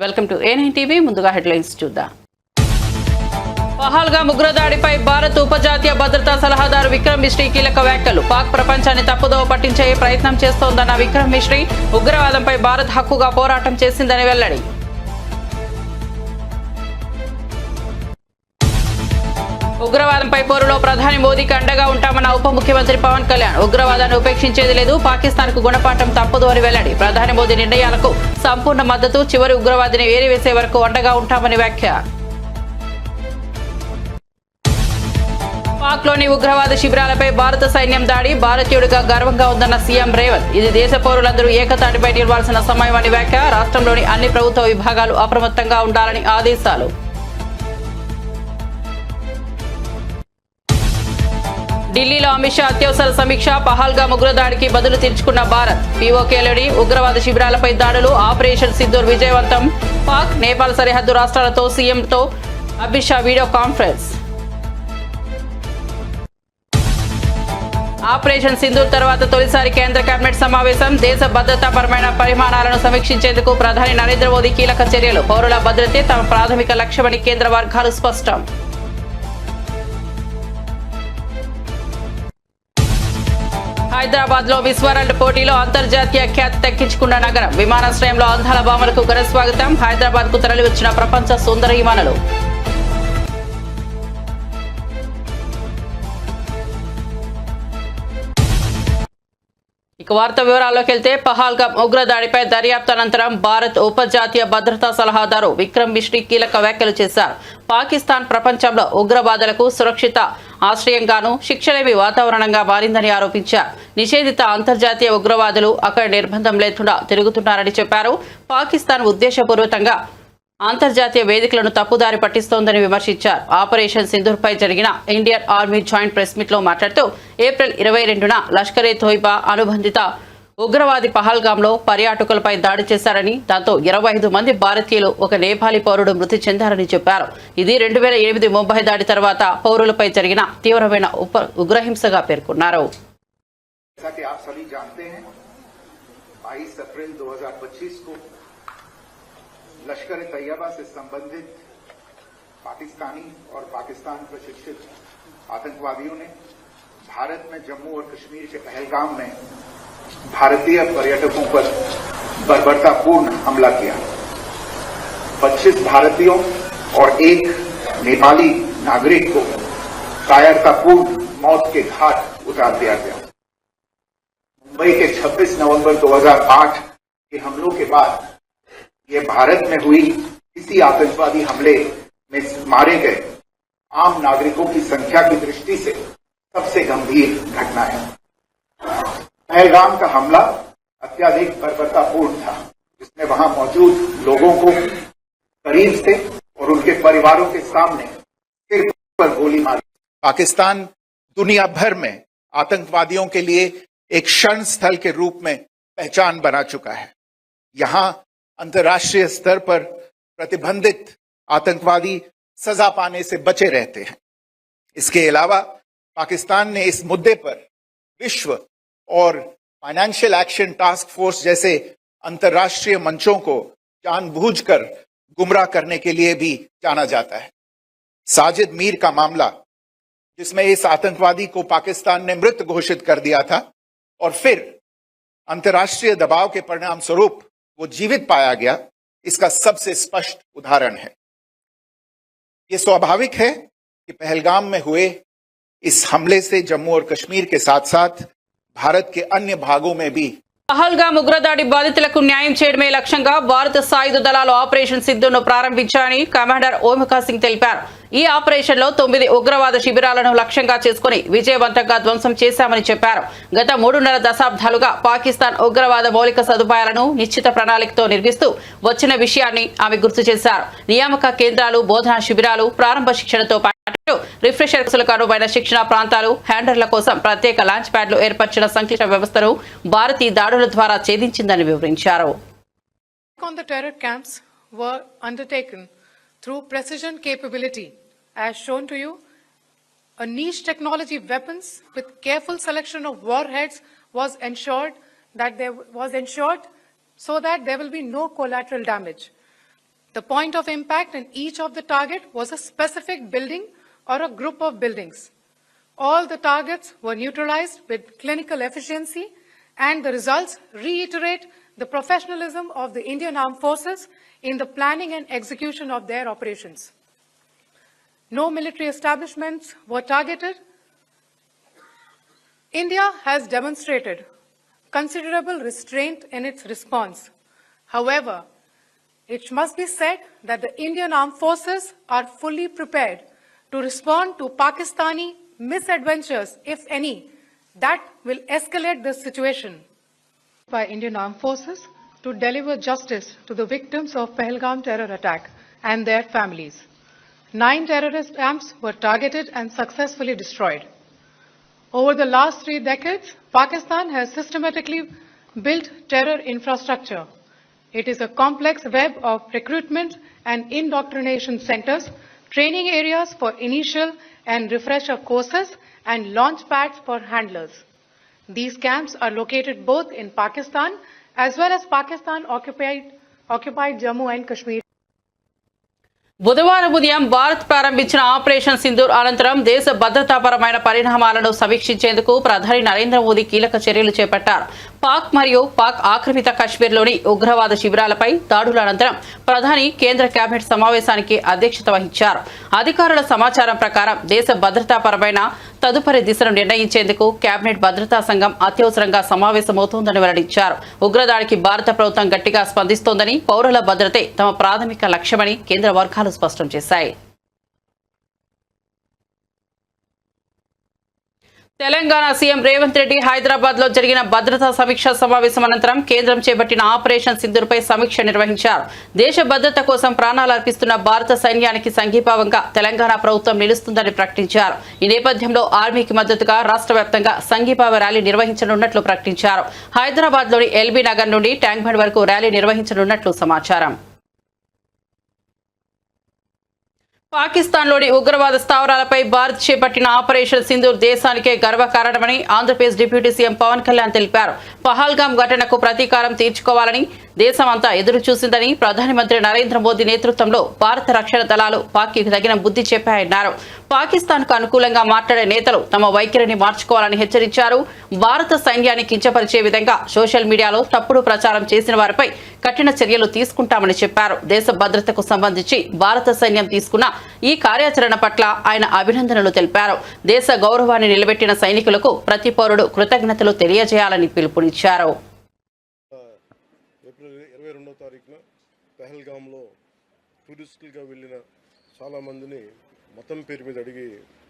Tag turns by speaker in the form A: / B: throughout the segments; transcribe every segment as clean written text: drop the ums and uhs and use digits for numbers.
A: Welcome to A9 TV. ముందుగా headlines చూద్దాం. పహల్గామ్ ఉగ్రదాడిపై భారత్ ఉపజాతీయ భద్రతా సలహాదారు విక్రమ్ మిశ్రీ కీలక వ్యాఖ్యలు. పాక్ ప్రపంచాన్ని తప్పుదోవ పట్టించే ప్రయత్నం చేస్తోందన్న విక్రమ్ మిశ్రీ ఉగ్రవాదంపై భారత్ హక్కుగా పోరాటం చేసిందని వెల్లడి. ఉగ్రవాదంపై పోరులో ప్రధాని మోదీకి అండగా ఉంటామన్న ఉప ముఖ్యమంత్రి పవన్ కళ్యాణ్. ఉగ్రవాదాన్ని ఉపేక్షించేది లేదు, పాకిస్తాన్కు గుణపాఠం తప్పదు అని వెల్లడి. ప్రధాని మోదీ నిర్ణయాలకు సంపూర్ణ మద్దతు, చివరి ఉగ్రవాదిని ఏరివేసే వరకు అండగా ఉంటామని వ్యాఖ్య. పాక్లోని ఉగ్రవాద శిబిరాలపై భారత సైన్యం దాడి, భారతీయుడిగా గర్వంగా ఉందన్న సీఎం రేవంత్. ఇది దేశ పౌరులందరూ ఏకతాటిపై నిలవాల్సిన సమయమని వ్యాఖ్య. రాష్ట్రంలోని అన్ని ప్రభుత్వ విభాగాలు అప్రమత్తంగా ఉండాలని ఆదేశాలు. ఢిల్లీలో అమిత్ షా అత్యవసర సమీక్ష. పహల్గామ్ ఉగ్రదాడికి బదులు తీర్చుకున్న భారత్. పీఓకేలోని ఉగ్రవాద శిబిరాలపై దాడులు, ఆపరేషన్ సింధూర్ విజయవంతం. పాక్, నేపాల్ సరిహద్దు రాష్ట్రాలతో సీఎంతో Amit Shah video conference. Operation Sindoor తర్వాత తొలిసారి కేంద్ర కేబినెట్ సమావేశం. దేశ భద్రతాపరమైన పరిమాణాలను సమీక్షించేందుకు ప్రధాని నరేంద్ర మోదీ కీలక చర్యలు. పౌరుల భద్రతే తమ ప్రాథమిక లక్ష్యమని కేంద్ర వర్గాలు స్పష్టం. హైదరాబాద్ లో మిస్ వరల్డ్ పోటీలో అంతర్జాతీయ ఖ్యాతి దక్కించుకున్న నగరం. విమానాశ్రయంలో అందాల భామలకు ఘన స్వాగతం. హైదరాబాద్ కు తరలి వచ్చిన ప్రపంచ సుందరీమణులు. ఇక వార్తా వివరాల్లోకి వెళ్తే, పహల్గామ్ ఉగ్రదాడిపై దర్యాప్తు అనంతరం భారత్ ఉపజాతీయ భద్రతా సలహాదారు విక్రమ్ మిశ్రీ కీలక వ్యాఖ్యలు చేశారు. పాకిస్తాన్ ప్రపంచంలో ఉగ్రవాదులకు సురక్షిత ఆశ్రయంగాను, శిక్షలేమి వాతావరణంగా మారిందని ఆరోపించారు. నిషేధిత అంతర్జాతీయ ఉగ్రవాదులు అక్కడ నిర్బంధం లేకుండా తిరుగుతున్నారని చెప్పారు. పాకిస్తాన్ ఉద్దేశపూర్వకంగా అంతర్జాతీయ వేదికలను తప్పుదారి పట్టిస్తోందని విమర్శించారు. ఆపరేషన్ సింధూర్ పై జరిగిన Indian army joint press meet లో మాట్లాడుతూ, ఏప్రిల్ 22న లష్కరే తోయిబా అనుబంధిత ఉగ్రవాది పహల్గామ్ లో పర్యాటకులపై దాడి చేశారని, దాంతో 25 మంది భారతీయులు, ఒక నేపాలీ పౌరుడు మృతి చెందారని చెప్పారు. ఇది 2008 ముంబై దాడి తర్వాత పౌరులపై జరిగిన తీవ్రమైన ఉగ్రహింసగా పేర్కొన్నారు.
B: लश्कर तैयबा से संबंधित पाकिस्तानी और पाकिस्तान प्रशिक्षित आतंकवादियों ने भारत में जम्मू और कश्मीर के पहलगाम में भारतीय पर्यटकों पर बर्बरतापूर्ण हमला किया. 25 भारतीयों और एक नेपाली नागरिक को कायरतापूर्ण मौत के घाट उतार दिया गया. मुंबई के 26 नवंबर 2008 के हमलों के बाद ये भारत में हुई किसी आतंकवादी हमले में मारे गए आम नागरिकों की संख्या की दृष्टि से सबसे गंभीर घटना है. पहलगाम का हमला अत्याधिक बर्बरतापूर्ण था, जिसमें वहां मौजूद लोगों को करीब से और उनके परिवारों के सामने सिर पर गोली मारी. पाकिस्तान दुनिया भर में आतंकवादियों के लिए एक शरण स्थल के रूप में पहचान बना चुका है. यहां अंतर्राष्ट्रीय स्तर पर प्रतिबंधित आतंकवादी सजा पाने से बचे रहते हैं. इसके अलावा पाकिस्तान ने इस मुद्दे पर विश्व और फाइनेंशियल एक्शन टास्क फोर्स जैसे अंतर्राष्ट्रीय मंचों को जानबूझकर गुमराह करने के लिए भी जाना जाता है. साजिद मीर का मामला, जिसमें इस आतंकवादी को पाकिस्तान ने मृत घोषित कर दिया था और फिर अंतर्राष्ट्रीय दबाव के परिणाम स्वरूप वो जीवित पाया गया, इसका सबसे स्पष्ट उदाहरण है. ये स्वाभाविक है कि पहलगाम में हुए इस हमले से जम्मू और कश्मीर के साथ साथ भारत के अन्य भागों में भी
A: పహల్గామ్ ఉగ్రదాడి బాధితులకు న్యాయం చేయడమే లక్ష్యంగా భారత సాయుధ దళాలు ఆపరేషన్ సింధూర్ను ప్రారంభించారని కమాండర్ ఓమికా సింగ్ తెలిపారు. ఈ ఆపరేషన్ లో 9 ఉగ్రవాద శిబిరాలను లక్ష్యంగా చేసుకుని విజయవంతంగా ధ్వంసం చేశామని చెప్పారు. గత 3.5 దశాబ్దాలుగా పాకిస్తాన్ ఉగ్రవాద మౌలిక సదుపాయాలను నిశ్చిత ప్రణాళికతో నిర్మిస్తూ వచ్చిన విషయాన్ని ఆమె గుర్తు చేశారు. నియామక కేంద్రాలు, బోధనా శిబిరాలు, ప్రారంభ శిక్షణతో పాటు రిఫ్రెషర్ కోర్సులకు అనువైన శిక్షణ ప్రాంతాలు, హ్యాండర్ల కోసం ప్రత్యేక లాంచ్ ప్యాడ్లు ఏర్పరిచిన సంక్లిష్ట వ్యవస్థను భారత్ ఈ దాడుల ద్వారా ఛేదించిందని వివరించారు.
C: On the terror camps were undertaken through precision capability, as shown to you, a niche technology weapons with careful selection of warheads was ensured so that there will be no collateral damage. The point of impact in each of the target was a specific building or a group of buildings. All the targets were neutralized with clinical efficiency, and the results reiterate the professionalism of the Indian Armed Forces in the planning and execution of their operations. No military establishments were targeted. India has demonstrated considerable restraint in its response. However, it must be said that the Indian Armed Forces are fully prepared to respond to Pakistani misadventures, if any, that will escalate the situation. By Indian Armed Forces to deliver justice to the victims of Pahalgam terror attack and their families. 9 terrorist camps were targeted and successfully destroyed. Over the last 3 decades, Pakistan has systematically built terror infrastructure. It is a complex web of recruitment and indoctrination centers, training areas for initial and refresher courses, and launch pads for handlers. These camps are located both in Pakistan as well as Pakistan-occupied Jammu and Kashmir.
A: బుధవారం ఉదయం భారత్ ప్రారంభించిన operation Sindoor అనంతరం దేశ భద్రతాపరమైన పరిణామాలను సమీక్షించేందుకు ప్రధాని నరేంద్ర మోదీ కీలక చర్యలు చేపట్టారు. పాక్ మరియు పాక్ ఆక్రమిత కశ్మీర్లోని ఉగ్రవాద శిబిరాలపై దాడుల అనంతరం ప్రధాని కేంద్ర కేబినెట్ సమావేశానికి అధ్యక్షత వహించారు. అధికారుల సమాచారం ప్రకారం దేశ భద్రతాపరమైన తదుపరి దిశను నిర్ణయించేందుకు కేబినెట్ భద్రతా సంఘం అత్యవసరంగా సమావేశమవుతోందని వెల్లడించారు. ఉగ్రదాడికి భారత ప్రభుత్వం గట్టిగా స్పందిస్తోందని, పౌరుల భద్రతే తమ ప్రాథమిక లక్ష్యమని కేంద్ర వర్గాలు స్పష్టం చేశాయి. తెలంగాణ సీఎం రేవంత్ రెడ్డి హైదరాబాద్ లో జరిగిన భద్రతా సమీక్ష సమావేశం అనంతరం కేంద్రం చేపట్టిన ఆపరేషన్ సింధూర్పై సమీక్ష నిర్వహించారు. దేశ భద్రత కోసం ప్రాణాలు అర్పిస్తున్న భారత సైన్యానికి సంఘీభావంగా తెలంగాణ ప్రభుత్వం నిలుస్తుందని ప్రకటించారు. ఈ నేపథ్యంలో ఆర్మీకి మద్దతుగా రాష్ట్ర వ్యాప్తంగా సంఘీభావ ర్యాలీ నిర్వహించనున్నట్లు ప్రకటించారు. హైదరాబాద్ లోని ఎల్బీ నగర్ నుండి ట్యాంక్ బండ్ వరకు ర్యాలీ నిర్వహించనున్నట్లు సమాచారం. పాకిస్తాన్లోని ఉగ్రవాద స్థావరాలపై భారత్ చేపట్టిన ఆపరేషన్ సింధూర్ దేశానికే గర్వకారణమని ఆంధ్రప్రదేశ్ డిప్యూటీ సీఎం పవన్ కళ్యాణ్ తెలిపారు. పహల్గాం ఘటనకు ప్రతీకారం తీర్చుకోవాలని దేశమంతా ఎదురు చూసిందని, ప్రధానమంత్రి నరేంద్ర మోదీ నేతృత్వంలో భారత రక్షణ దళాలు పాక్కి తగిన బుద్ధి చెప్పాయన్నారు. పాకిస్తాన్ కు అనుకూలంగా మాట్లాడే నేతలు తమ వైఖరిని మార్చుకోవాలని హెచ్చరించారు. భారత సైన్యాన్ని కించపరిచే విధంగా సోషల్ మీడియాలో తప్పుడు ప్రచారం చేసిన వారిపై కఠిన చర్యలు తీసుకుంటామని చెప్పారు. దేశ భద్రతకు సంబంధించి భారత సైన్యం తీసుకున్న ఈ కార్యాచరణ పట్ల ఆయన అభినందనలు తెలిపారు. దేశ గౌరవాన్ని నిలబెట్టిన సైనికులకు ప్రతి పౌరుడు కృతజ్ఞతలు తెలియజేయాలని పిలుపునిచ్చారు.
D: ఏప్రిల్ 22వ తారీఖున పహల్గామ్లో టూరిస్టులుగా వెళ్ళిన చాలామందిని మతం పేరు మీద అడిగి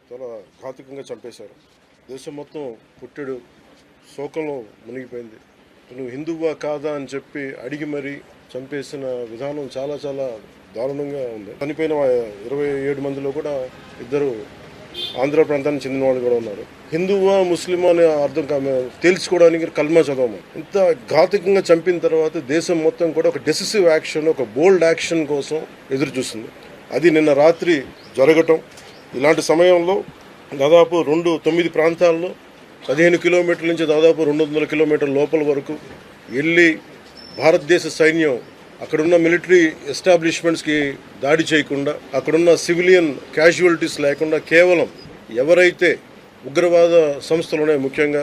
D: చాలా ఘాతుకంగా చంపేశారు. దేశం మొత్తం పుట్టెడు శోకంలో మునిగిపోయింది. నువ్వు హిందువా కాదా అని చెప్పి అడిగి మరీ చంపేసిన విధానం చాలా చాలా దారుణంగా ఉంది. చనిపోయిన 27 మందిలో కూడా 2 ఆంధ్ర ప్రాంతానికి చెందిన వాళ్ళు కూడా ఉన్నారు. హిందువా ముస్లిమా అనే అర్థం తేల్చుకోవడానికి కల్మా చదవము. ఇంత ఘాతుకంగా చంపిన తర్వాత దేశం మొత్తం కూడా ఒక డెసిసివ్ యాక్షన్, ఒక బోల్డ్ యాక్షన్ కోసం ఎదురు చూస్తుంది. అది నిన్న రాత్రి జరగటం. ఇలాంటి సమయంలో దాదాపు 9 ప్రాంతాల్లో 15 కిలోమీటర్ల నుంచి దాదాపు 200 కిలోమీటర్ల లోపల వరకు వెళ్ళి భారతదేశ సైన్యం అక్కడున్న మిలిటరీ ఎస్టాబ్లిష్మెంట్స్కి దాడి చేయకుండా, అక్కడున్న సివిలియన్ క్యాజువాలిటీస్ లేకుండా కేవలం ఎవరైతే ఉగ్రవాద సంస్థలు ఉన్నాయో, ముఖ్యంగా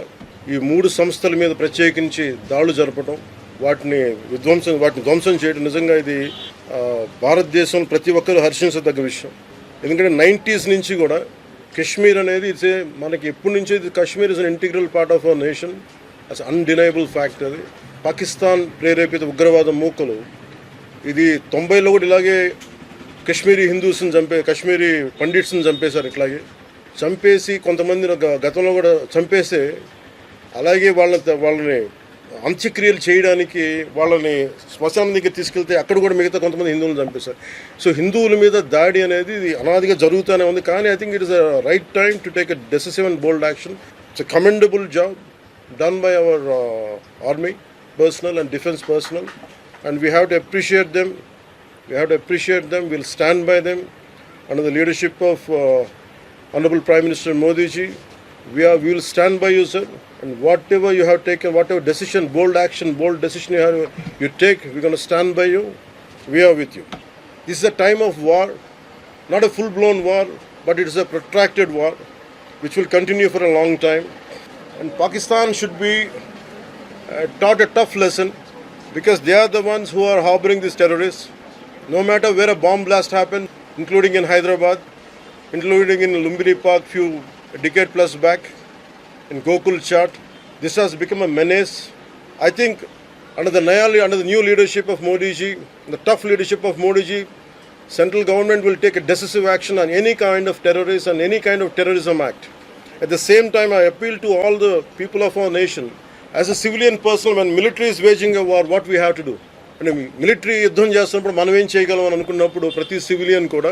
D: ఈ 3 సంస్థల మీద ప్రత్యేకించి దాడులు జరపడం, వాటిని ధ్వంసం చేయడం నిజంగా ఇది భారతదేశం ప్రతి ఒక్కరు హర్షించదగ్గ విషయం. ఎందుకంటే 90s నుంచి కూడా కశ్మీర్ అనేది మనకి ఎప్పటి నుంచి Kashmir is an integral part of our nation. As undeniable fact. అది పాకిస్తాన్ ప్రేరేపిత ఉగ్రవాద మూకలు ఇది 90లో కూడా ఇలాగే కశ్మీరీ హిందూస్ని కశ్మీరీ పండిట్స్ని చంపేశారు. ఇట్లాగే చంపేసి కొంతమంది గతంలో కూడా చంపేస్తే అలాగే వాళ్ళని అంత్యక్రియలు చేయడానికి వాళ్ళని శ్మశానం దగ్గర తీసుకెళ్తే అక్కడ కూడా మిగతా కొంతమంది హిందువులను చంపేశారు. సో హిందువుల మీద దాడి అనేది ఇది అనాదిగా జరుగుతూనే ఉంది. కానీ I think it is a right time to take a decisive and bold action. It's a commendable job done by our army personnel and defense personnel, and we have to appreciate them. We'll stand by them under the leadership of Honorable Prime Minister Modi ji. We will stand by you, sir, and whatever you have taken, whatever decision, bold action, bold decision you take, we're going to stand by you. We are with you. This is a time of war, not a full-blown war, but it is a protracted war, which will continue for a long time. And Pakistan should be taught a tough lesson, because they are the ones who are harboring these terrorists. No matter where a bomb blast happened, including in Hyderabad, including in Lumbini Park few decade plus back, in Gokul Chat, this has become a menace. I think under the new leadership of Modi ji, the tough leadership of Modi ji, central government will take a decisive action on any kind of terrorist and any kind of terrorism act. At the same time, I appeal to all the people of our nation, as a civilian person, when military is waging a war, what we have to do? Military యుద్ధం చేస్తున్నప్పుడు మనం ఏం చేయగలం అని అనుకున్నప్పుడు ప్రతి civilian కూడా,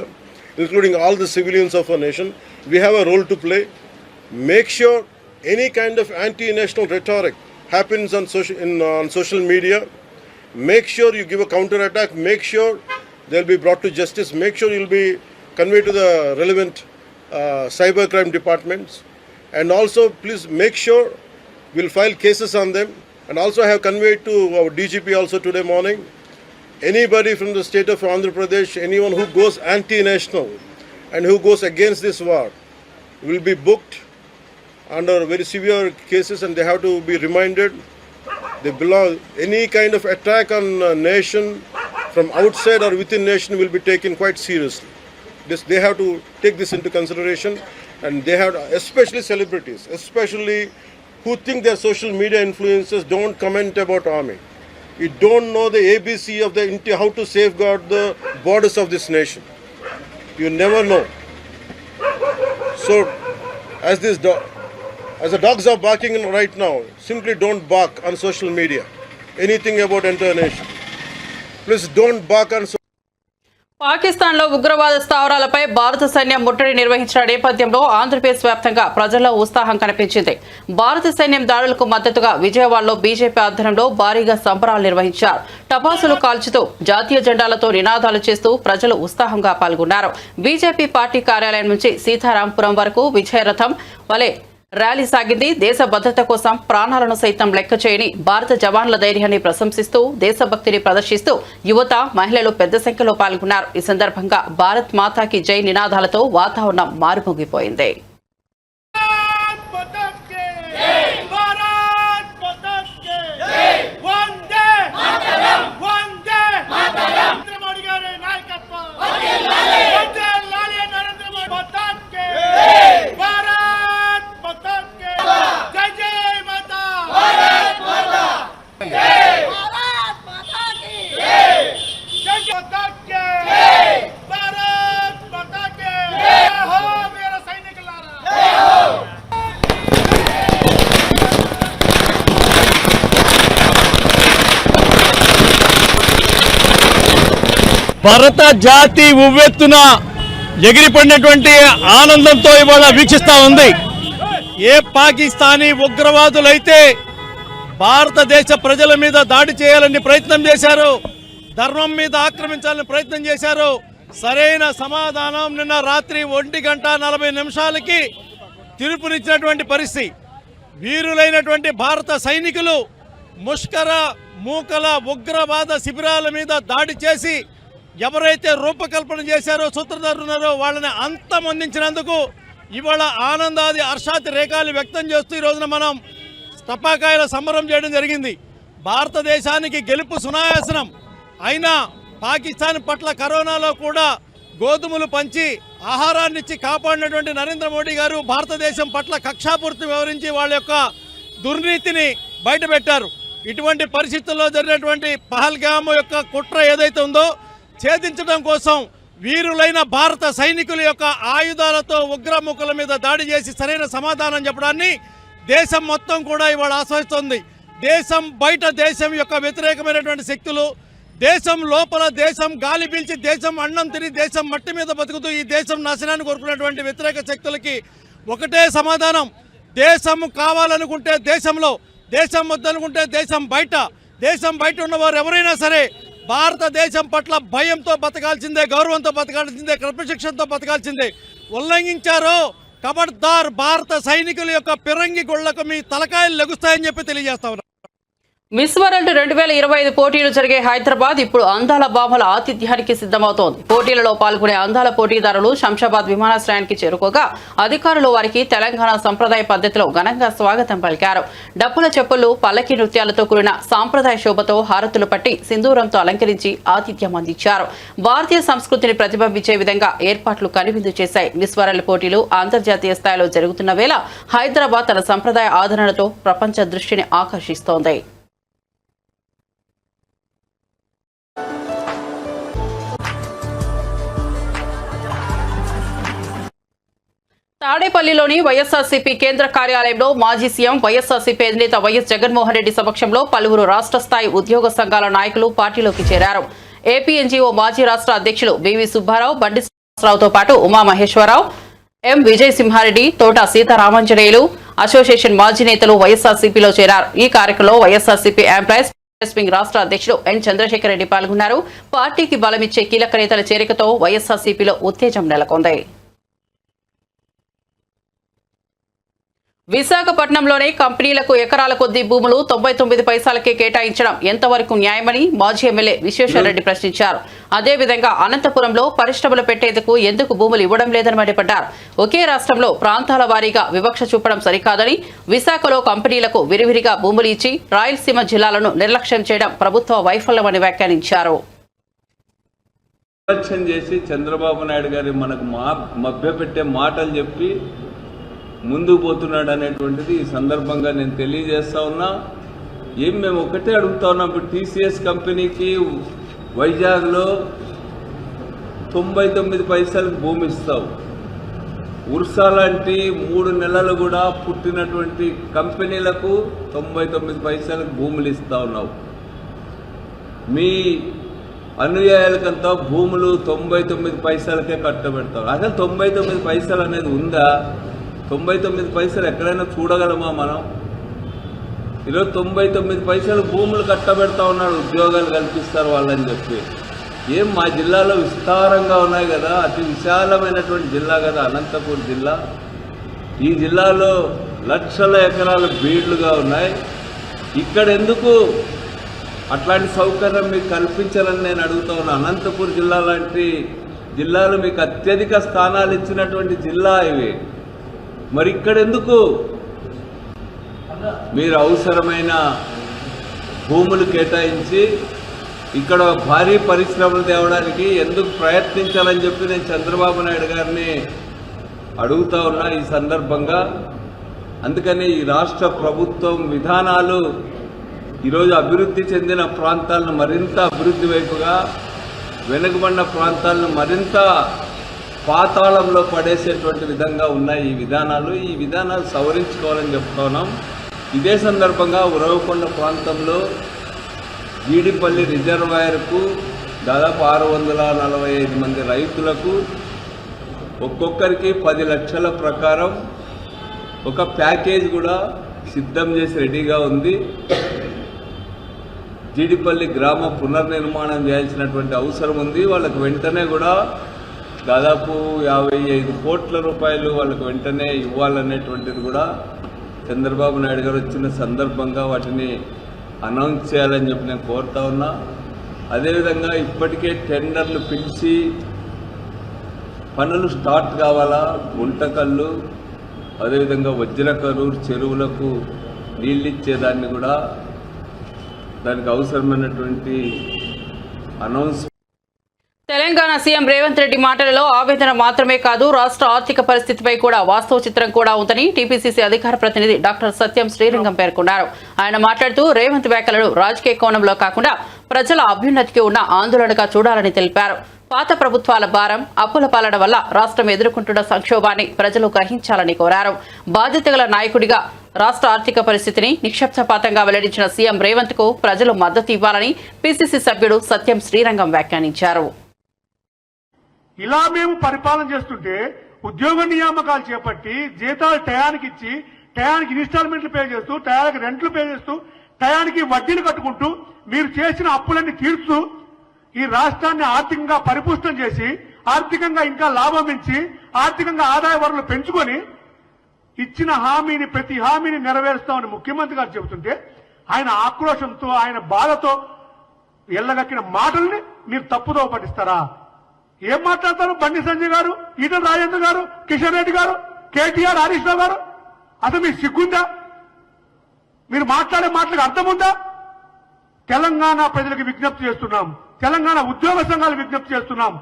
D: including all the civilians of our nation, we have a role to play. Make sure any kind of anti-national rhetoric happens on social media. Make sure you give a counter-attack. Make sure they'll be brought to justice. Make sure you'll be conveyed to the relevant cybercrime departments. And also, please make sure we'll file cases on them. And also I have conveyed to our DGP also today morning, anybody from the state of Andhra Pradesh, anyone who goes anti-national and who goes against this war will be booked under very severe cases, and they have to be reminded they belong. Any kind of attack on a nation from outside or within nation will be taken quite seriously. They have to take this into consideration, and they have to, especially celebrities, especially who think they're social media influencers, don't comment about army. You don't know the ABC of how to safeguard the borders of this nation. You never know. So, as the dogs are barking right now, simply don't bark on social media. Anything about entire nation. Please don't bark on social.
A: పాకిస్తాన్లో ఉగ్రవాద స్థావరాలపై భారత సైన్యం ముట్టడి నిర్వహించిన నేపథ్యంలో ఆంధ్రప్రదేశ్ వ్యాప్తంగా ప్రజల్లో ఉత్సాహం కనిపించింది. భారత సైన్యం దాడులకు మద్దతుగా విజయవాడలో బీజేపీ ఆధ్వర్యంలో భారీగా సంబరాలు నిర్వహించారు. టపాసులు కాల్చుతూ జాతీయ జెండాలతో నినాదాలు చేస్తూ ప్రజలు ఉత్సాహంగా పాల్గొన్నారు. బీజేపీ పార్టీ కార్యాలయం నుంచి సీతారాంపురం వరకు విజయరథం వలె ర్యాలీ సాగింది. దేశ భద్రత కోసం ప్రాణాలను సైతం లెక్క చేయని భారత జవాన్ల ధైర్యాన్ని ప్రశంసిస్తూ దేశభక్తిని ప్రదర్శిస్తూ యువత, మహిళలు పెద్ద సంఖ్యలో పాల్గొన్నారు. ఈ సందర్భంగా భారత్ మాతాకి జై నినాదాలతో వాతావరణం మారుమోగిపోయింది.
E: భారత జాతి ఉవ్వెత్తున ఎగిరిపడినటువంటి ఆనందంతో ఇవాళ వీక్షిస్తూ ఉంది. ఏ పాకిస్తానీ ఉగ్రవాదులైతే భారతదేశ ప్రజల మీద దాడి చేయాలని ప్రయత్నం చేశారు, ధర్మం మీద ఆక్రమించాలని ప్రయత్నం చేశారు, సరైన సమాధానం నిన్న రాత్రి 1:40 తీర్పునిచ్చినటువంటి పరిస్థితి. వీరులైనటువంటి భారత సైనికులు ముష్కర మూకల ఉగ్రవాద శిబిరాల మీద దాడి చేసి ఎవరైతే రూపకల్పన చేశారో, సూత్రధారున్నారో వాళ్ళని అంతమొందించినందుకు ఇవాళ ఆనందాది హర్షాతి రేఖలు వ్యక్తం చేస్తూ ఈ రోజున మనం టపాకాయల సంబరం చేయడం జరిగింది. భారతదేశానికి గెలుపు సునాయాసనం అయినా పాకిస్తాన్ పట్ల కరోనాలో కూడా గోధుమలు పంచి ఆహారాన్ని ఇచ్చి కాపాడినటువంటి నరేంద్ర మోడీ గారు భారతదేశం పట్ల కక్షాపూర్తి వివరించి వాళ్ళ యొక్క దుర్నీతిని బయటపెట్టారు. ఇటువంటి పరిస్థితుల్లో జరిగినటువంటి పహల్గామ్ యొక్క కుట్ర ఏదైతే ఉందో ఛేదించడం కోసం వీరులైన భారత సైనికుల యొక్క ఆయుధాలతో ఉగ్రముఖుల మీద దాడి చేసి సరైన సమాధానం చెప్పడాన్ని దేశం మొత్తం కూడా ఇవాళ ఆస్వాదిస్తోంది. దేశం బయట దేశం యొక్క వ్యతిరేకమైనటువంటి శక్తులు, దేశం లోపల దేశం గాలి పీల్చి దేశం అన్నం తిని దేశం మట్టి మీద బతుకుతూ ఈ దేశం నాశనాన్ని కోరుకున్నటువంటి వ్యతిరేక శక్తులకి ఒకటే సమాధానం. దేశం కావాలనుకుంటే దేశంలో, దేశం వద్దనుకుంటే దేశం బయట ఉన్నవారు ఎవరైనా సరే భారతదేశం పట్ల భయంతో బతకాల్సిందే, గౌరవంతో బతకాల్సిందే, క్రమశిక్షణతో బతకాల్సిందే. ఉల్లంఘించారో ఖబర్దార్ భారత సైనికుల యొక్క పిరంగి గొళ్లకు మీ తలకాయలు లెగుస్తాయని చెప్పి తెలియజేస్తా ఉన్నారు.
A: మిస్ వరల్డ్ 2025 పోటీలు జరిగే హైదరాబాద్ ఇప్పుడు అందాల బామల ఆతిథ్యానికి సిద్ధమవుతోంది. పోటీలలో పాల్గొనే అందాల పోటీదారులు శంషాబాద్ విమానాశ్రయానికి చేరుకోగా అధికారులు వారికి తెలంగాణ సంప్రదాయ పద్ధతిలో ఘనంగా స్వాగతం పలికారు. డప్పుల చెప్పులు, పల్లకి నృత్యాలతో కూడిన సాంప్రదాయ శోభతో హారతులు పట్టి సింధూరంతో అలంకరించి ఆతిథ్యం అందించారు. భారతీయ సంస్కృతిని ప్రతిబింబించే విధంగా ఏర్పాట్లు కనువిందు చేశాయి. మిస్ వరల్డ్ పోటీలు అంతర్జాతీయ స్థాయిలో జరుగుతున్న వేళ హైదరాబాద్ తన సంప్రదాయ ఆదరణతో ప్రపంచ దృష్టిని ఆకర్షిస్తోంది. తాడేపల్లిలోని వైఎస్ఆర్సీపీ కేంద్ర కార్యాలయంలో మాజీ సీఎం వైఎస్ఆర్సీపీ అధినేత వైఎస్ జగన్మోహన్ రెడ్డి సమక్షంలో పలువురు రాష్ట్ర స్థాయి ఉద్యోగ సంఘాల నాయకులు పార్టీలోకి చేరారు. ఏపీ ఎన్జీఓ మాజీ రాష్ట్ర అధ్యక్షులు బివి సుబ్బారావు, బండి శ్రీనివాసరావుతో పాటు ఉమామహేశ్వరరావు, ఎం విజయసింహారెడ్డి, తోట సీతారామాంజనేయులు అసోసియేషన్ మాజీ నేతలు వైఎస్ఆర్సీపీలో చేరారు. ఈ కార్యక్రమంలో వైఎస్ఆర్సీపీ ఎంప్లాయీస్ వింగ్ రాష్ట్ర అధ్యక్షుడు ఎన్ చంద్రశేఖర్ రెడ్డి పాల్గొన్నారు. పార్టీకి బలమిచ్చే కీలక నేతల చేరికతో వైఎస్ఆర్సీపీలో ఉత్తేజం నెలకొంది. విశాఖపట్నంలోనే కంపెనీలకు ఎకరాల కొద్దీ భూములు 99 పైసలకే కేటాయించడం ఎంతవరకు న్యాయమని మాజీ ఎమ్మెల్యే విశ్వేశ్వరరెడ్డి ప్రశ్నించారు. అదేవిధంగా అనంతపురంలో పరిశ్రమలు పెట్టేందుకు ఎందుకు భూములు ఇవ్వడం లేదని మండిపడ్డారు. ఒకే రాష్ట్రంలో ప్రాంతాల వారీగా వివక్ష చూపడం సరికాదని, విశాఖలో కంపెనీలకు విరివిరిగా భూములు ఇచ్చి రాయలసీమ జిల్లాలను నిర్లక్ష్యం చేయడం ప్రభుత్వ వైఫల్యమని వ్యాఖ్యానించారు.
F: చంద్రబాబు నాయుడు గారి మనకు మభ్యపెట్టే మాటలు చెప్పి ముందుకు పోతున్నాడు అనేటువంటిది ఈ సందర్భంగా నేను తెలియజేస్తా ఉన్నా. మేము ఒకటే అడుగుతా ఉన్నాం. ఇప్పుడు టీసీఎస్ కంపెనీకి వైజాగ్లో 99 పైసలకు భూమి ఇస్తావు. ఉర్సా లాంటి 3 నెలలు కూడా పుట్టినటువంటి కంపెనీలకు 99 పైసలకు భూములు ఇస్తా ఉన్నావు. మీ అనుయాయులకంతా భూములు 99 పైసలకే కట్టబెడతావు. అసలు 99 పైసలు అనేది ఉందా? 99 పైసలు ఎక్కడైనా చూడగలమా మనం? ఈరోజు 99 పైసలు భూములు కట్టబెడతా ఉన్నాడు, ఉద్యోగాలు కల్పిస్తారు వాళ్ళని చెప్పి. మా జిల్లాలో విస్తారంగా ఉన్నాయి కదా, అతి విశాలమైనటువంటి జిల్లా కదా అనంతపూర్ జిల్లా. ఈ జిల్లాలో లక్షల ఎకరాలు బీడ్లుగా ఉన్నాయి. ఇక్కడ ఎందుకు అట్లాంటి సౌకర్యం మీకు కల్పించాలని నేను అడుగుతా ఉన్నా. అనంతపూర్ జిల్లా లాంటి జిల్లాలు మీకు అత్యధిక స్థానాలు ఇచ్చినటువంటి జిల్లా ఇవి. మరి ఇక్కడ ఎందుకు మీరు అవసరమైన భూములు కేటాయించి ఇక్కడ భారీ పరిశ్రమలు తేవడానికి ఎందుకు ప్రయత్నించాలని చెప్పి నేను చంద్రబాబు నాయుడు గారిని అడుగుతా ఉన్నా ఈ సందర్భంగా. అందుకని ఈ రాష్ట్ర ప్రభుత్వం విధానాలు ఈరోజు అభివృద్ధి చెందిన ప్రాంతాలను మరింత అభివృద్ధి వైపుగా, వెనుకబడిన ప్రాంతాలను మరింత పాతాళంలో పడేసేటువంటి విధంగా ఉన్నాయి ఈ విధానాలు సవరించుకోవాలని చెప్తున్నాం. ఇదే సందర్భంగా ఉరవకొండ ప్రాంతంలో జీడిపల్లి రిజర్వాయర్కు దాదాపు 645 మంది రైతులకు ఒక్కొక్కరికి 10 లక్షల ప్రకారం ఒక ప్యాకేజ్ కూడా సిద్ధం చేసి రెడీగా ఉంది. జీడిపల్లి గ్రామ పునర్నిర్మాణం చేయాల్సినటువంటి అవసరం ఉంది. వాళ్ళకు వెంటనే కూడా దాదాపు 55 కోట్ల రూపాయలు వాళ్ళకు వెంటనే ఇవ్వాలనేటువంటిది కూడా చంద్రబాబు నాయుడు గారు వచ్చిన సందర్భంగా వాటిని అనౌన్స్ చేయాలని చెప్పి నేను కోరుతా ఉన్నా. అదేవిధంగా ఇప్పటికే టెండర్లు పిలిచి పనులు స్టార్ట్ కావాలా. గుంటకల్లు, అదేవిధంగా వజ్రకరూరు చెరువులకు నీళ్ళిచ్చేదాన్ని కూడా దానికి అవసరమైనటువంటి అనౌన్స్.
A: తెలంగాణ సీఎం రేవంత్ రెడ్డి మాటలలో ఆవేదన మాత్రమే కాదు, రాష్ట్ర ఆర్థిక పరిస్థితిపై కూడా వాస్తవ చిత్రం కూడా ఉందని టీపీసీసీ అధికార ప్రతినిధి డాక్టర్ సత్యం శ్రీరంగం పేర్కొన్నారు. ఆయన మాట్లాడుతూ రేవంత్ వ్యాఖ్యలను రాజకీయ కోణంలో కాకుండా ప్రజల అభ్యున్నతికి ఉన్న ఆందోళనగా చూడాలని తెలిపారు. పాత ప్రభుత్వాల భారం, అప్పుల పాలన వల్ల రాష్ట్రం ఎదుర్కొంటున్న సంక్షోభాన్ని ప్రజలు గ్రహించాలని కోరారు. బాధ్యత గల నాయకుడిగా రాష్ట్ర ఆర్థిక పరిస్థితిని నిక్షేపపాతంగా వెల్లడించిన సీఎం రేవంత్ కు ప్రజలు మద్దతు ఇవ్వాలని పీసీసీ సభ్యుడు సత్యం శ్రీరంగం వ్యాఖ్యానించారు.
G: ఇలా మేము పరిపాలన చేస్తుంటే ఉద్యోగ నియామకాలు చేపట్టి జీతాలు టయానికి ఇచ్చి, టయానికి ఇన్స్టాల్మెంట్లు పే చేస్తూ, టయానికి రెంట్లు పే చేస్తూ, టయానికి వడ్డీలు కట్టుకుంటూ, మీరు చేసిన అప్పులన్నీ తీర్చుతూ ఈ రాష్ట్రాన్ని ఆర్థికంగా పరిపుష్టం చేసి, ఆర్థికంగా ఇంకా లాభం ఇచ్చి, ఆర్థికంగా ఆదాయ వనరులు పెంచుకొని ఇచ్చిన హామీని, ప్రతి హామీని నెరవేరుస్తామని ముఖ్యమంత్రి గారు చెబుతుంటే ఆయన ఆక్రోశంతో, ఆయన బాధతో ఎల్లగక్కిన మాటల్ని మీరు తప్పుదో పట్టిస్తారా? ఏం మాట్లాడతారు బండి సంజయ్ గారు, ఈటల రాజేంద్ర గారు, కిషన్ రెడ్డి గారు, కేటీఆర్, హరీష్ రావు గారు? అసలు మీకు సిగ్గుందా? మీరు మాట్లాడే మాటలకు అర్థం ఉందా? తెలంగాణ ప్రజలకు విజ్ఞప్తి చేస్తున్నాం, తెలంగాణ ఉద్యోగ సంఘాలకు విజ్ఞప్తి చేస్తున్నాం.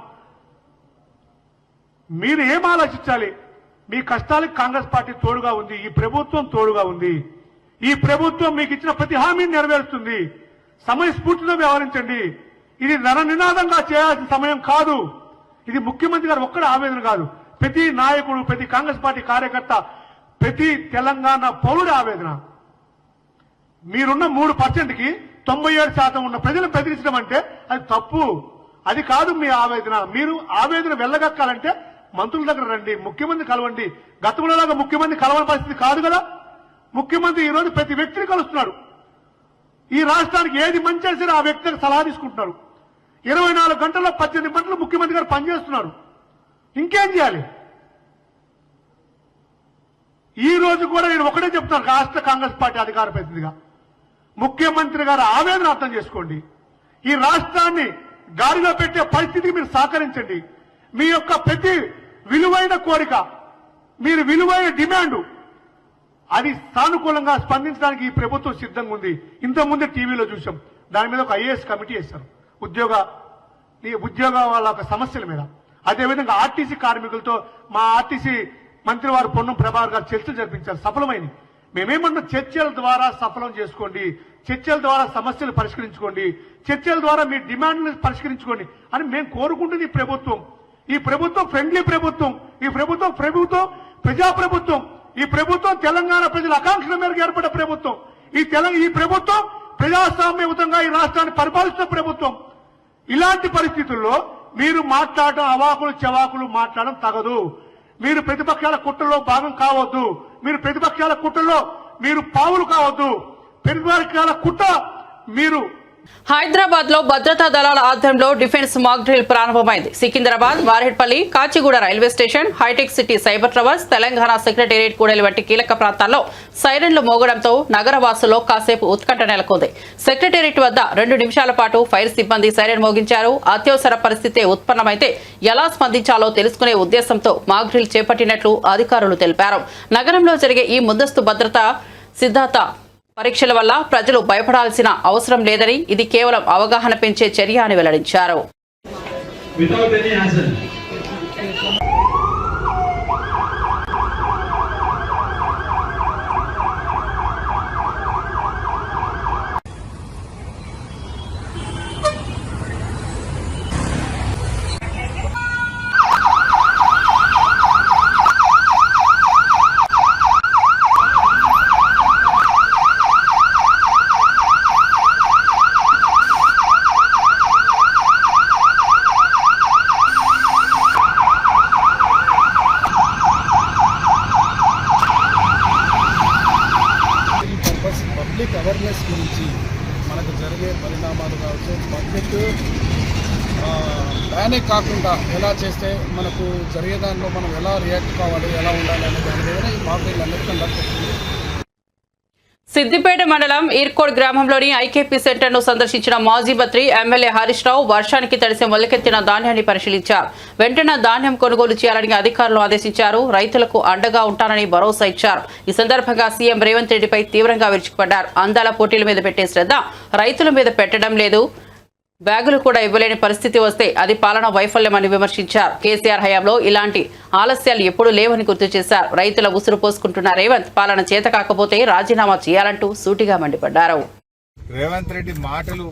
G: మీరు ఏం ఆలోచించాలి? మీ కష్టాలకు కాంగ్రెస్ పార్టీ తోడుగా ఉంది, ఈ ప్రభుత్వం తోడుగా ఉంది. ఈ ప్రభుత్వం మీకు ఇచ్చిన ప్రతి హామీని నెరవేరుస్తుంది. సమయస్ఫూర్తితో వ్యవహరించండి. ఇది నరనినాదంగా చేయాల్సిన సమయం కాదు. ఇది ముఖ్యమంత్రి గారు ఒక్కడే ఆవేదన కాదు, ప్రతి నాయకుడు, ప్రతి కాంగ్రెస్ పార్టీ కార్యకర్త, ప్రతి తెలంగాణ పౌరుడి ఆవేదన. మీరున్న 3%కి 97% ఉన్న ప్రజలను బెదిరించడం అంటే అది తప్పు. అది కాదు మీ ఆవేదన. మీరు ఆవేదన వెళ్ళగక్కాలంటే మంత్రుల దగ్గర రండి, ముఖ్యమంత్రి కలవండి. గతంలోలాగా ముఖ్యమంత్రి కలవని పరిస్థితి కాదు కదా. ముఖ్యమంత్రి ఈ రోజు ప్రతి వ్యక్తిని కలుస్తున్నాడు. ఈ రాష్ట్రానికి ఏది మంచి సరే ఆ వ్యక్తికి సలహా తీసుకుంటున్నారు. 24 గంటల్లో 18 గంటలు ముఖ్యమంత్రి గారు పనిచేస్తున్నారు. ఇంకేం చేయాలి? ఈ రోజు కూడా నేను ఒకటే చెప్తాను, రాష్ట్ర కాంగ్రెస్ పార్టీ అధికార ప్రతినిధిగా, ముఖ్యమంత్రి గారు ఆవేదన అర్థం చేసుకోండి. ఈ రాష్ట్రాన్ని గాడిలో పెట్టే పరిస్థితికి మీరు సహకరించండి. మీ యొక్క ప్రతి విలువైన కోరిక, మీరు విలువైన డిమాండ్, అది సానుకూలంగా స్పందించడానికి ఈ ప్రభుత్వం సిద్ధంగా ఉంది. ఇంతకుముందే టీవీలో చూసాం, దాని మీద ఒక ఐఏఎస్ కమిటీ వేశారు ఉద్యోగ వాళ్ళ సమస్యల మీద. అదేవిధంగా ఆర్టీసీ కార్మికులతో మా ఆర్టీసీ మంత్రి వారు పొన్నం ప్రభాకర్ గారు చర్చలు జరిపించారు, సఫలమైంది. మేమేమన్నా చర్చల ద్వారా సఫలం చేసుకోండి, చర్చల ద్వారా సమస్యలు పరిష్కరించుకోండి, చర్చల ద్వారా మీ డిమాండ్లు పరిష్కరించుకోండి అని మేము కోరుకుంటుంది ఈ ప్రభుత్వం. ఈ ప్రభుత్వం ఫ్రెండ్లీ ప్రభుత్వం, ఈ ప్రభుత్వం ప్రజాప్రభుత్వం, ఈ ప్రభుత్వం తెలంగాణ ప్రజల ఆకాంక్షల మేరకు ఏర్పడ్డ ప్రభుత్వం. ఈ ప్రభుత్వం ప్రజాస్వామ్యయుతంగా ఈ రాష్ట్రాన్ని పరిపాలిస్తున్న ప్రభుత్వం. ఇలాంటి పరిస్థితుల్లో మీరు మాట్లాడడం, అవాకులు చెవాకులు మాట్లాడడం తగదు. మీరు ప్రతిపక్షాల కుట్రలో భాగం కావద్దు. మీరు ప్రతిపక్షాల కుట్రలో మీరు పావులు కావద్దు. ప్రతిపక్షాల కుట్ర మీరు.
A: హైదరాబాద్ లో భద్రతా దళాల ఆధ్వర్యంలో డిఫెన్స్ మాక్ డ్రిల్ ప్రారంభమైంది. Secunderabad, Varedpally, Kacheguda railway station, Hitec City Cyber Towers, Telangana Secretariat కూడలి వంటి కీలక ప్రాంతాల్లో సైరన్లు మోగడంతో నగర వాసుల్లో కాసేపు ఉత్కంఠ నెలకొంది. సెక్రటేరియట్ వద్ద 2 నిమిషాల పాటు ఫైర్ సిబ్బంది సైరన్ మోగించారు. అత్యవసర పరిస్థితి ఉత్పన్నమైతే ఎలా స్పందించాలో తెలుసుకునే ఉద్దేశంతో మాక్ డ్రిల్ చేపట్టినట్లు అధికారులు తెలిపారు. నగరంలో జరిగే ఈ ముందస్తు భద్రతా సిద్ధాంత పరీక్షల వల్ల ప్రజలు భయపడాల్సిన అవసరం లేదని, ఇది కేవలం అవగాహన పెంచే చర్య అని వెల్లడించారు.
H: పబ్లిక్ అవేర్నెస్ గురించి మనకు జరిగే పరిణామాలు కావచ్చు, పబ్లిక్ ప్యానిక్ కాకుండా ఎలా చేస్తే మనకు జరిగే దానిలో మనం ఎలా రియాక్ట్ కావాలి, ఎలా ఉండాలి అనే దాని మీద ఈ మాక్ డ్రిల్ అనేది కండక్ట్ అవుతుంది.
A: సిద్దిపేట మండలం ఈర్కోడ్ గ్రామంలోని ఐకేపీ సెంటర్ ను సందర్శించిన మాజీ మంత్రి ఎమ్మెల్యే హరీష్ రావు వర్షానికి తడిసి మొలకెత్తిన ధాన్యాన్ని పరిశీలించారు. వెంటనే ధాన్యం కొనుగోలు చేయాలని అధికారులు ఆదేశించారు. రైతులకు అండగా ఉంటానని భరోసా ఇచ్చారు. ఈ సందర్భంగా సీఎం రేవంత్ రెడ్డిపై తీవ్రంగా విరుచుకుపడ్డారు. అందాల పోటీల మీద పెట్టే శ్రద్ధ రైతుల మీద పెట్టడం లేదు. బ్యాగులు కూడా ఇవ్వలేని పరిస్థితి వస్తే అది పాలనా వైఫల్యమని విమర్శించారు. కేసీఆర్ హయాంలో ఇలాంటి ఆలస్యాలు ఎప్పుడూ లేవని గుర్తు చేశారు. రైతుల ఉసురు పోసుకుంటున్న రేవంత్ పాలన చేత కాకపోతే రాజీనామా చేయాలంటూ సూటిగా మండిపడ్డారు.
I: రేవంత్ రెడ్డి మాటలు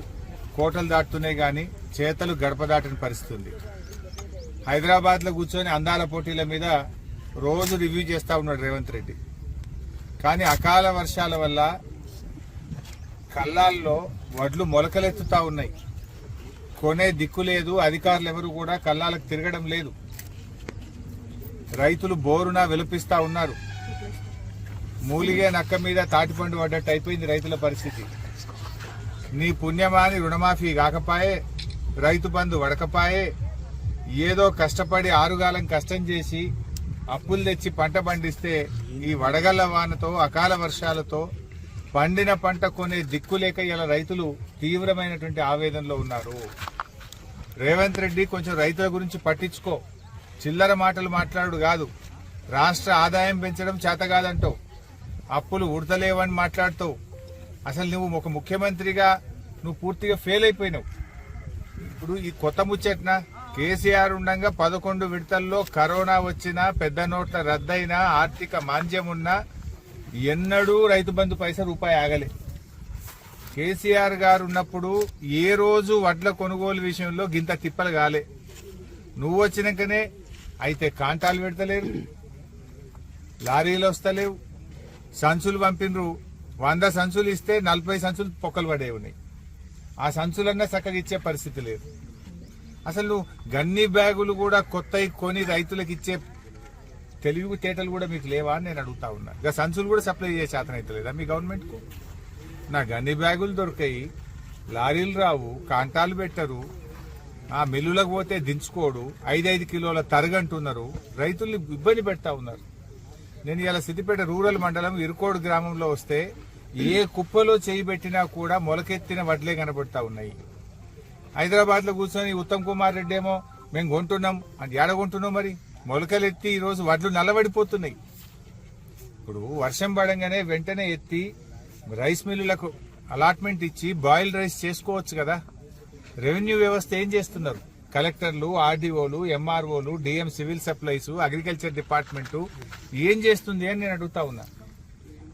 I: కోటలు దాటుతున్నాయి గాని చేతలు గడప దాటిన పరిస్థితి ఉంది. హైదరాబాద్ లో కూర్చొని అందాల పోటీల మీద రోజు రివ్యూ చేస్తా ఉన్నాడు రేవంత్ రెడ్డి. కానీ అకాల వర్షాల వల్ల కల్లాల్లో వడ్లు మొలకలెత్తుతా ఉన్నాయి. కొనే దిక్కు లేదు. అధికారులు ఎవరు కూడా కల్లాలకు తిరగడం లేదు. రైతులు బోరున విలపిస్తా ఉన్నారు. మూలిగే నక్క మీద తాటిపండు పడ్డట్టు అయిపోయింది రైతుల పరిస్థితి. నీ పుణ్యమాని రుణమాఫీ కాకపాయే, రైతు బంధు వడకపాయే, ఏదో కష్టపడి ఆరుగాలం కష్టం చేసి అప్పులు తెచ్చి పంట పండిస్తే ఈ వడగళ్ల వానతో అకాల వర్షాలతో పండిన పంట కొనే దిక్కు లేక ఇలా రైతులు తీవ్రమైనటువంటి ఆవేదనలో ఉన్నారు. రేవంత్ రెడ్డి కొంచెం రైతుల గురించి పట్టించుకో. చిల్లర మాటలు మాట్లాడు కాదు. రాష్ట్ర ఆదాయం పెంచడం చేత కాదంటావు, అప్పులు ఉడతలేవని మాట్లాడుతావు. అసలు నువ్వు ఒక ముఖ్యమంత్రిగా నువ్వు పూర్తిగా ఫెయిల్ అయిపోయినావు. ఇప్పుడు ఈ కొత్త ముచ్చట్న కేసీఆర్ ఉండగా 11 విడతల్లో కరోనా వచ్చినా, పెద్ద నోట్ల రద్దయినా, ఆర్థిక మాంద్యం ఉన్నా ఎన్నడూ రైతు బంధు పైసా రూపాయి ఆగలే. కేసీఆర్ గారు ఉన్నప్పుడు ఏ రోజు వడ్ల కొనుగోలు విషయంలో గింత తిప్పలు కాలే. నువ్వు వచ్చినాకనే అయితే కాంటాలు పెడతలేరు, లారీలు వస్తలేవు, సంచులు పంపినరు. 100 సంచులు ఇస్తే 40 సంచులు పొక్కలు పడే ఉన్నాయి. ఆ సంచులన్నా చక్కగా ఇచ్చే పరిస్థితి లేదు. అసలు నువ్వు గన్ని బ్యాగులు కూడా కొత్తవి కొని రైతులకు ఇచ్చే తెలివి తేటలు కూడా మీకు లేవా అని నేను అడుగుతా ఉన్నా. ఇక సంచులు కూడా సప్లై చేసే శాతం అయితే లేదా మీ గవర్నమెంట్కు? నా గన్ని బ్యాగులు దొరికాయి, లారీలు రావు, కాంటాలు పెట్టరు, ఆ మిల్లులకు పోతే దించుకోడు, 5 కిలోల తరగంటున్నారు, రైతుల్ని ఇబ్బంది పెడతా ఉన్నారు. నేను ఇలా సిద్దిపేట రూరల్ మండలం ఇరుకోడు గ్రామంలో వస్తే ఏ కుప్పలో చేయి పెట్టినా కూడా మొలకెత్తిన వడ్లే కనబడతా ఉన్నాయి. హైదరాబాద్ లో కూర్చొని ఉత్తమ్ కుమార్ రెడ్డి ఏమో మేము కొంటున్నాం అంటే ఏడ కొంటున్నాం మరి? మొలకలెత్తి ఈరోజు వడ్లు నల్లబడిపోతున్నాయి. ఇప్పుడు వర్షం పడంగానే వెంటనే ఎత్తి రైస్ మిల్లులకు అలాట్మెంట్ ఇచ్చి బాయిల్ రైస్ చేసుకోవచ్చు కదా. రెవెన్యూ వ్యవస్థ ఏం చేస్తున్నారు? కలెక్టర్లు, ఆర్డీఓలు, ఎంఆర్ఓలు, DM civil supplies, agriculture department ఏం చేస్తుంది అని నేను అడుగుతా ఉన్నా.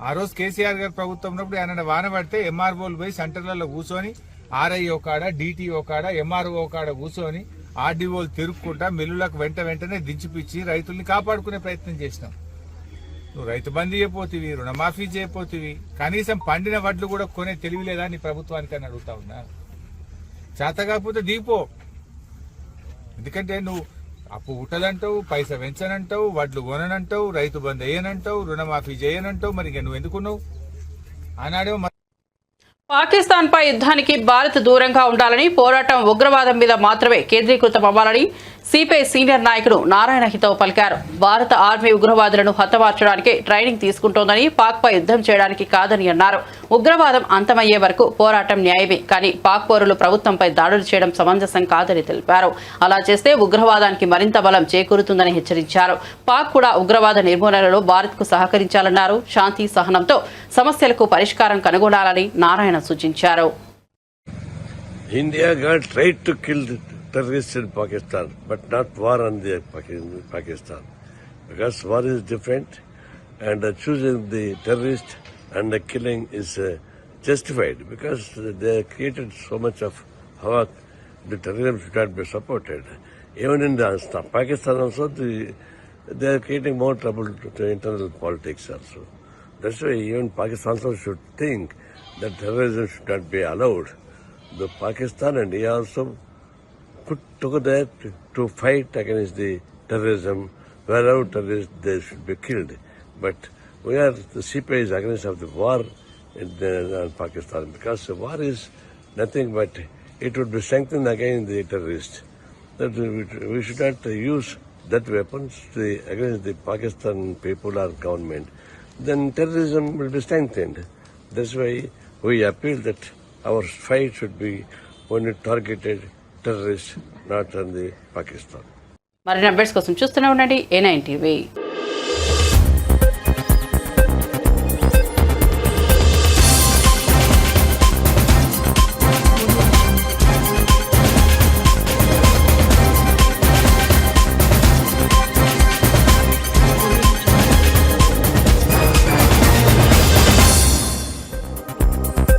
I: ఆ రోజు కేసీఆర్ గారి ప్రభుత్వం ఉన్నప్పుడు ఆయన వాన పడితే ఎంఆర్ఓలు పోయి సెంటర్లలో కూర్చొని ఆర్ఐఓ కాడ, డిటిఓ కాడ, ఎంఆర్ఓ కాడ కూర్చొని ఆర్డీఓలు తిరుక్కుంటా మిల్లులకు వెంటనే దించిపిచ్చి రైతుల్ని కాపాడుకునే ప్రయత్నం చేసినాం. నువ్వు రైతు బంధు చేయపోతివి, రుణమాఫీ చేయపోతివి, కనీసం పండిన వడ్లు కూడా కొనే తెలివి లేదా నీ ప్రభుత్వానికి అని అడుగుతా ఉన్నా. చేత కాకపోతే దీపో. ఎందుకంటే నువ్వు అప్పు ఉట్టదంటావు, పైసా పెంచనంటావు, వడ్లు కొననంటావు, రైతు బంధు వేయనంటావు, రుణమాఫీ చేయనంటావు. మరి ఇక నువ్వు ఎందుకున్నావు? ఆనాడేమో
A: పాకిస్తాన్ పై యుద్ధానికి భారత్ దూరంగా ఉండాలని, పోరాటం ఉగ్రవాదం మీద మాత్రమే కేంద్రీకృతం అవ్వాలని సిపిఐ సీనియర్ నాయకుడు నారాయణ హితవు పలికారు. భారత ఆర్మీ ఉగ్రవాదులను హతమార్చడానికి ట్రైనింగ్ తీసుకుంటోందని, పాక్ పై యుద్ధం చేయడానికి కాదని అన్నారు. ఉగ్రవాదం అంతమయ్యే వరకు పోరాటం న్యాయమే, కానీ పాక్ పౌరులు ప్రభుత్వంపై దాడులు చేయడం సమంజసం కాదని తెలిపారు. అలా చేస్తే ఉగ్రవాదానికి మరింత బలం చేకూరుతుందని హెచ్చరించారు. పాక్ కూడా ఉగ్రవాద నిర్మూలనలో భారత్ కు సహకరించాలన్నారు. శాంతి సహనంతో సమస్యలకు పరిష్కారం కనుగొనాలని నారాయణ సూచించారు.
J: India got tried to kill terrorists in Pakistan, but not war on the Pakistan, because war is different, and choosing the terrorist and the killing is justified because they created so much of havoc. The terrorism should not be supported. Even in Pakistan also, they are creating more trouble to internal politics also. That's why even Pakistan also should think that terrorism should not be allowed. The Pakistan and India also put together to fight against the terrorism. Wherever terrorists, they should be killed. But the CPI is against of the war in Pakistan, because the war is nothing but it would be strengthened against the terrorists. That we should not use that weapons against the Pakistan people or government. Then terrorism will be strengthened. That's why we appeal that our fight should be only targeted terrorists, not on the Pakistan.
A: మరిన్ని updates కోసం చూస్తూనే ఉండండి A9 TV.